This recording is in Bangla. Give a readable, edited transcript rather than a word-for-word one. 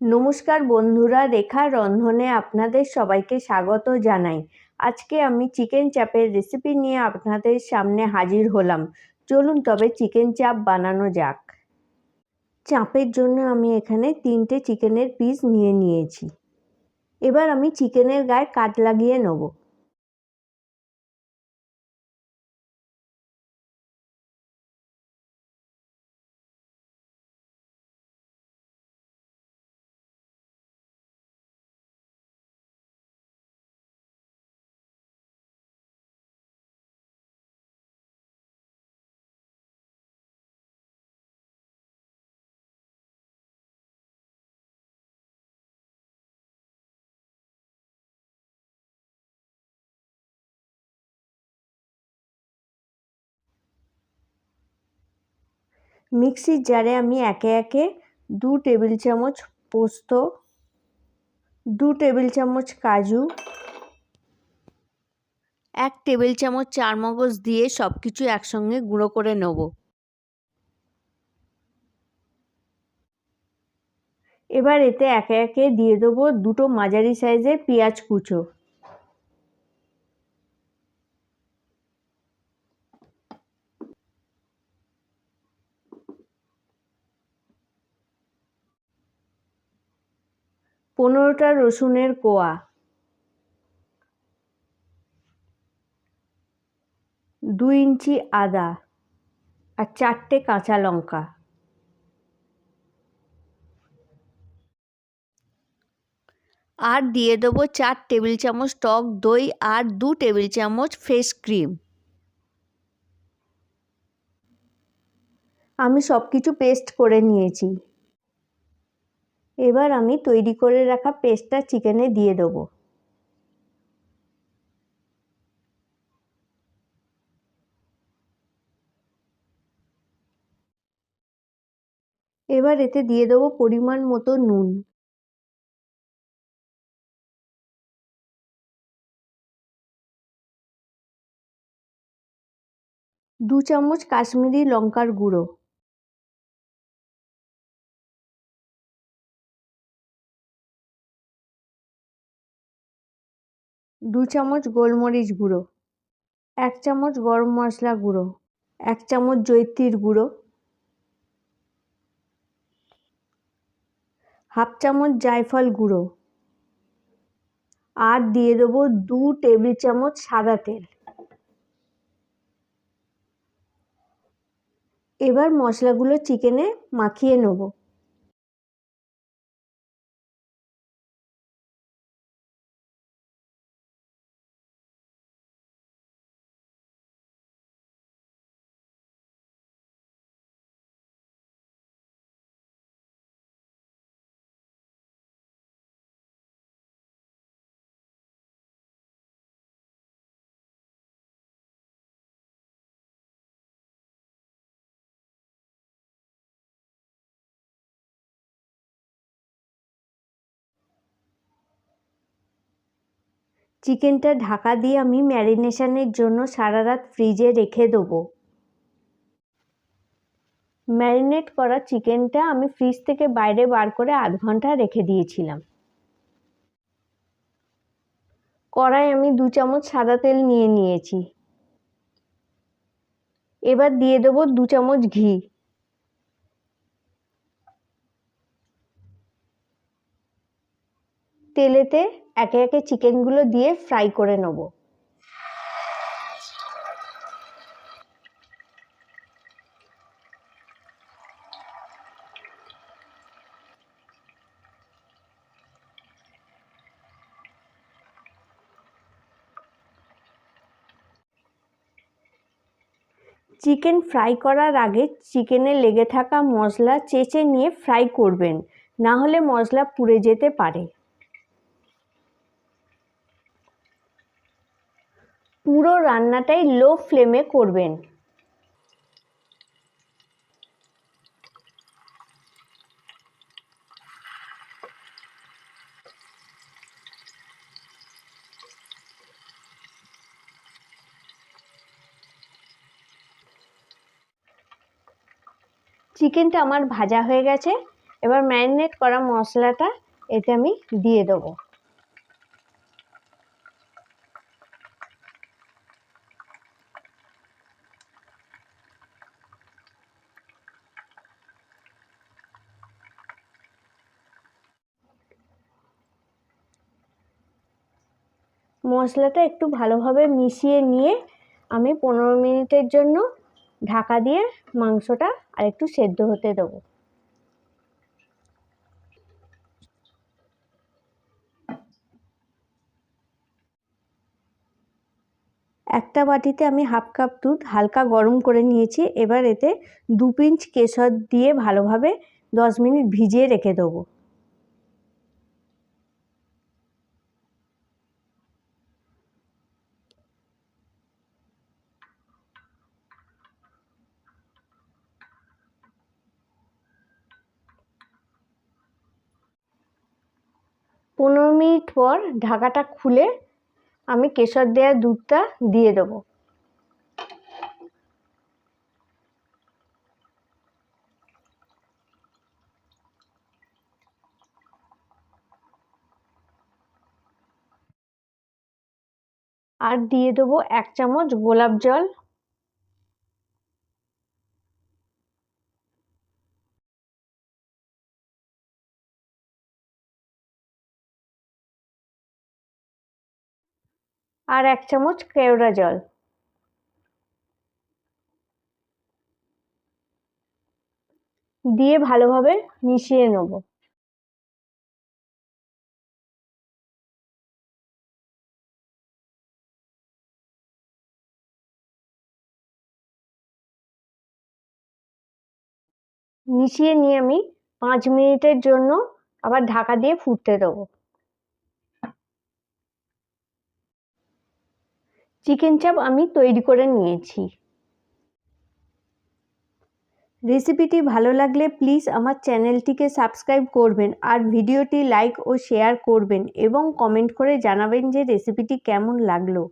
নমস্কার বন্ধুরা, রেখার রন্ধনে আপনাদের সবাইকে স্বাগত জানাই। আজকে আমি চিকেন চাপের রেসিপি নিয়ে আপনাদের সামনে হাজির হলাম। চলুন তবে চিকেন চাপ বানানো যাক। চাপের জন্য আমি এখানে 3টে চিকেনের পিস নিয়ে নিয়েছি। এবার আমি চিকেনের গায়ে কাট লাগিয়ে নেব। মিক্সির জারে আমি একে একে 2 টেবিল চামচ পোস্ত, 2 টেবিল চামচ কাজু, 1 টেবিল চামচ চারমগজ দিয়ে সব কিছু একসঙ্গে গুঁড়ো করে নেব। এবার এতে একে একে দিয়ে দেবো 2টো মাঝারি সাইজের পেঁয়াজ কুচো, পনেরোটা রসুনের কোয়া, 2 ইঞ্চি আদা আর 4টে কাঁচা লঙ্কা। আর দিয়ে দেবো 4 টেবিল চামচ টক দই আর 2 টেবিল চামচ ফ্রেশ ক্রিম। আমি সব কিছু পেস্ট করে নিয়েছি। এবার আমি তৈরি করে রাখা পেস্টটা চিকেনে দিয়ে দেবো। এবার এতে দিয়ে দেবো পরিমাণ মতো নুন, দু চামচ কাশ্মীরি লঙ্কার গুঁড়ো, 2 চামচ গোলমরিচ গুঁড়ো, 1 চামচ গরম মশলা গুঁড়ো, 1 চামচ জয়িত্রীর গুঁড়ো, হাফ চামচ জায়ফল গুঁড়ো আর দিয়ে দেবো 2 টেবিল চামচ সাদা তেল। এবার মশলাগুলো চিকেনে মাখিয়ে নেব। চিকেনটা ঢাকা দিয়ে আমি ম্যারিনেশনের জন্য সারা রাত ফ্রিজে রেখে দেবো। ম্যারিনেট করা চিকেনটা আমি ফ্রিজ থেকে বাইরে বার করে আধ ঘন্টা রেখে দিয়েছিলাম। কড়াই আমি 2 চামচ সাদা তেল নিয়ে নিয়েছি। এবার দিয়ে দেবো 2 চামচ ঘি, তেলেতে একে একে চিকেনগুলো দিয়ে ফ্রাই করে নেব। চিকেন ফ্রাই করার আগে চিকেনে লেগে থাকা মশলা চেঁচে নিয়ে ফ্রাই করবেন, না হলে মশলা পুড়ে যেতে পারে। পুরো রান্নাটাই লো ফ্লেমে করবেন। চিকেনটা আমার ভাজা হয়ে গেছে। এবার ম্যারিনেট করা মশলাটা এতে আমি দিয়ে দেবো। মশলাটা একটু ভালোভাবে মিশিয়ে নিয়ে আমি 15 মিনিটের জন্য ঢাকা দিয়ে মাংসটা আর একটু সেদ্ধ হতে দেবো। একটা বাটিতে আমি হাফ কাপ দুধ হালকা গরম করে নিয়েছি। এবার এতে 2 পিঞ্চ কেশর দিয়ে ভালোভাবে 10 মিনিট ভিজিয়ে রেখে দেবো। পনেরো মিনিট পর ঢাকাটা খুলে আমি কেশর দেওয়া দুধটা দিয়ে দেবো। আর দিয়ে দেবো 1 চামচ গোলাপ জল। আর 1 চামচ কেওড়া জল। দিয়ে ভালোভাবে মিশিয়ে নেব। মিশিয়ে নিয়ে আমি 5 মিনিটের জন্য আবার ঢাকা দিয়ে ফুটতে দেবো। চিকেন চাপ আমি তৈরি করে নিয়েছি। রেসিপিটি ভালো লাগলে প্লিজ আমার চ্যানেলটিকে সাবস্ক্রাইব করবেন আর ভিডিওটি লাইক ও শেয়ার করবেন এবং কমেন্ট করে জানাবেন যে রেসিপিটি কেমন লাগলো।